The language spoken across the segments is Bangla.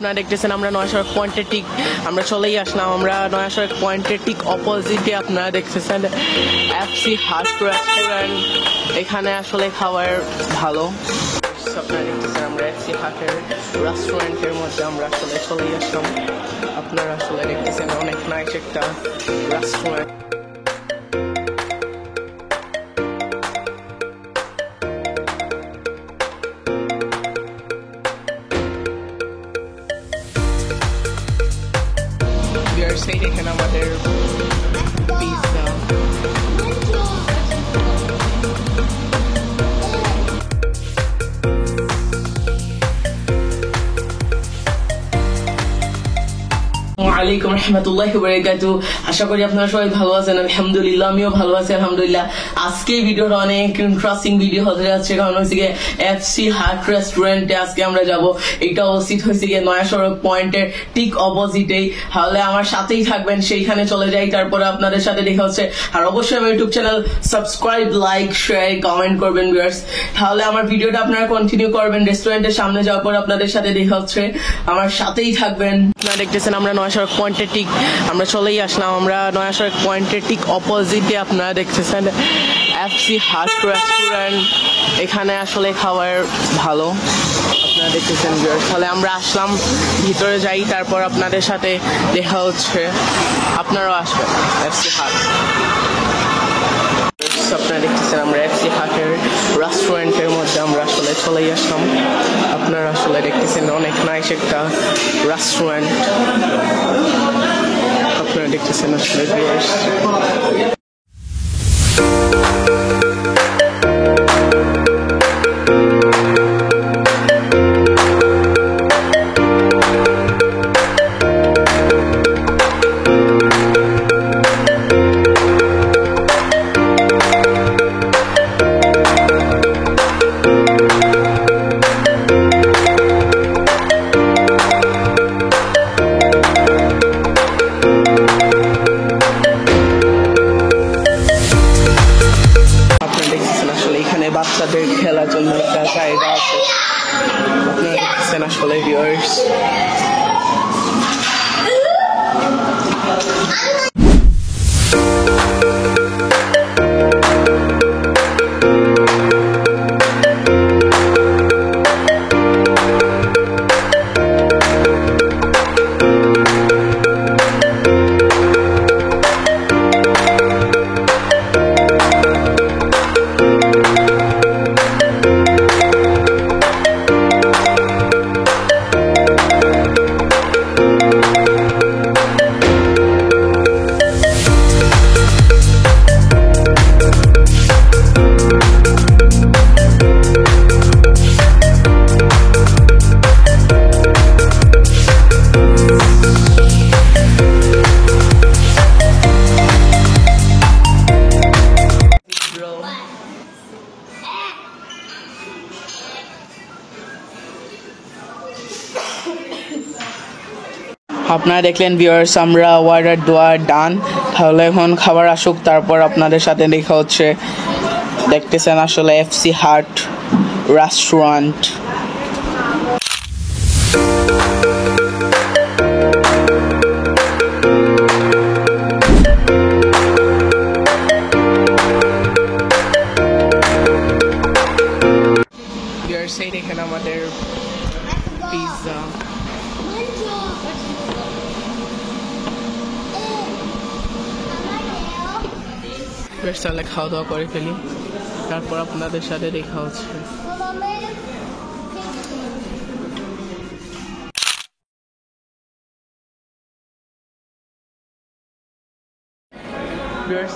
আপনারা দেখতেছেন আমরা নয়া সড়ক পয়েন্টের ঠিক আমরা চলেই আসলাম। আমরা নয়া সড়ক পয়েন্টের ঠিক অপোজিটে আপনারা দেখতেছেন এফসি হাট রেস্টুরেন্ট। এখানে আসলে খাবার ভালো। আপনারা দেখতেছেন আমরা এফসি হাটের রেস্টুরেন্টের মধ্যে আমরা আসলে চলেই আসলাম। আপনারা আসলে দেখতেছেন অনেক নাইস একটা রেস্টুরেন্ট। সেই দেখেন আমাদের পিৎজা। ওয়ালাইকুম রহমতুল্লাহি ওয়া বারাকাতুহু। আশা করি আপনারা সবাই ভালো আছেন। আলহামদুলিল্লাহ আমিও ভালো আছি আলহামদুলিল্লাহ। আজকে ভিডিওটা অনেক ইন্টারেস্টিং ভিডিও হতে যাচ্ছে, কারণ হচ্ছে গিয়ে এফসি হাট রেস্টুরেন্টে আজকে আমরা যাব। এটা অবস্থিত হয়েছে গিয়ে নয়া সড়ক পয়েন্টের ঠিক অপোজিটেই। তাহলে আমার সাথেই থাকবেন, সেইখানে চলে যাই, তারপরে আপনাদের সাথে দেখা হচ্ছে। আর অবশ্যই আমার YouTube channel subscribe, like, share, comment করবেন ভিউয়ার্স। তাহলে আমার ভিডিওটা আপনারা কন্টিনিউ করবেন। রেস্টুরেন্টের সামনে যাওয়ার পর আপনাদের সাথে দেখা হচ্ছে, আমার সাথেই থাকবেন। আপনারা দেখতেছেন আমরা নয়া সড়ক পয়েন্টের ঠিক আমরা চলেই আসলাম। আমরা নয়া সড়ক পয়েন্টের ঠিক অপোজিটে আপনারা দেখতেছেন এফসি হাট রেস্টুরেন্ট। এখানে আসলে খাবার ভালো আপনারা দেখতেছেন ভিউয়ার্স। তাহলে আমরা আসলাম, ভিতরে যাই, তারপর আপনাদের সাথে দেখা হচ্ছে। আপনারাও আসবেন এফসি হাট। আপনারা দেখতেছেন আমরা এফসি হাটের রেস্টুরেন্টের মধ্যে আমরা আসলে চলেই আসলাম। আপনারা আসলে দেখতেছেন অনেক নাইস একটা রেস্টুরেন্ট। আপনারা দেখতেছেন আসলে ভিউয়ার্স। বাচ্চাদের খেলার জন্য একটা জায়গা আছে। আপনারা দেখতেছেন আসলে ভিউয়ার্স। আপনারা দেখলেন ভিউয়ার্স, আমরা অর্ডার দেওয়া ডান। তাহলে এখন খাবার আসুক, তারপর আপনাদের সাথে দেখা হচ্ছে। দেখতেছেন আসলে এফসি হাট রেস্টুরেন্ট। ভিউয়ার্স এই দেখেন আমাদের পিৎজা। বেশ, তাহলে খাওয়া দাওয়া করে ফেলি, তারপর আপনাদের সাথে দেখা হচ্ছে।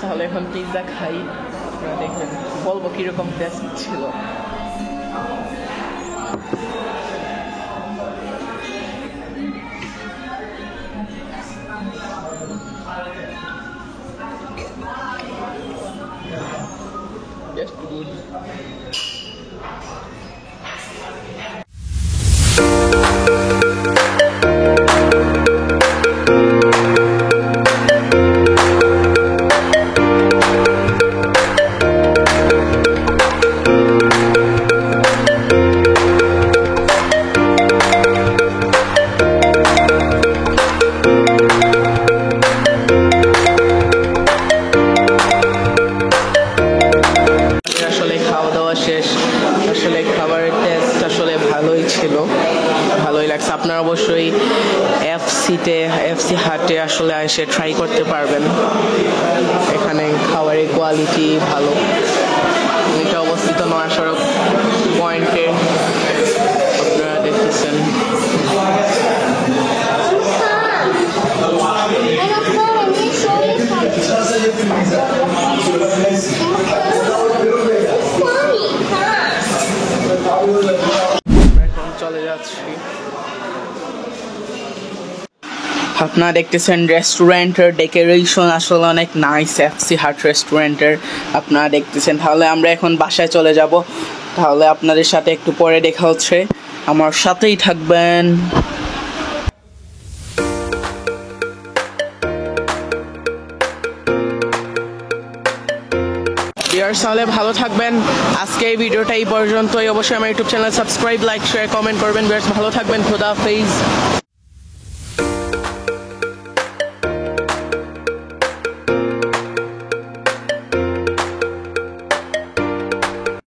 তাহলে এখন পিৎজা খাই, আপনারা দেখবেন, বলবো কিরকম টেস্ট ছিল। Just good. স্ন্যাক্স আপনারা অবশ্যই এফসি হাটে আসলে এসে ট্রাই করতে পারবেন। এখানে খাবারের কোয়ালিটি ভালো। এটা অবস্থিত নয়া সড়ক পয়েন্টে, আপনারা দেখতেছেন। এখন চলে যাচ্ছি। আপনারা দেখতেছেন রেস্টুরেন্টের ডেকোরেশন আসলে অনেক নাইস, এফসি হাট রেস্টুরেন্টের আপনারা দেখতেছেন। তাহলে আমরা এখন বাসায় চলে যাব। তাহলে আপনাদের সাথে একটু পরে দেখা হচ্ছে, আমার সাথেই থাকবেন। ভিউয়ার্স, তাহলে ভালো থাকবেন। আজকে এই ভিডিওটা এই পর্যন্তই। অবশ্যই আমার YouTube channel subscribe, like, share, comment করবেন। ভিউয়ার্স, ভালো থাকবেন। খোদা হাফেজ।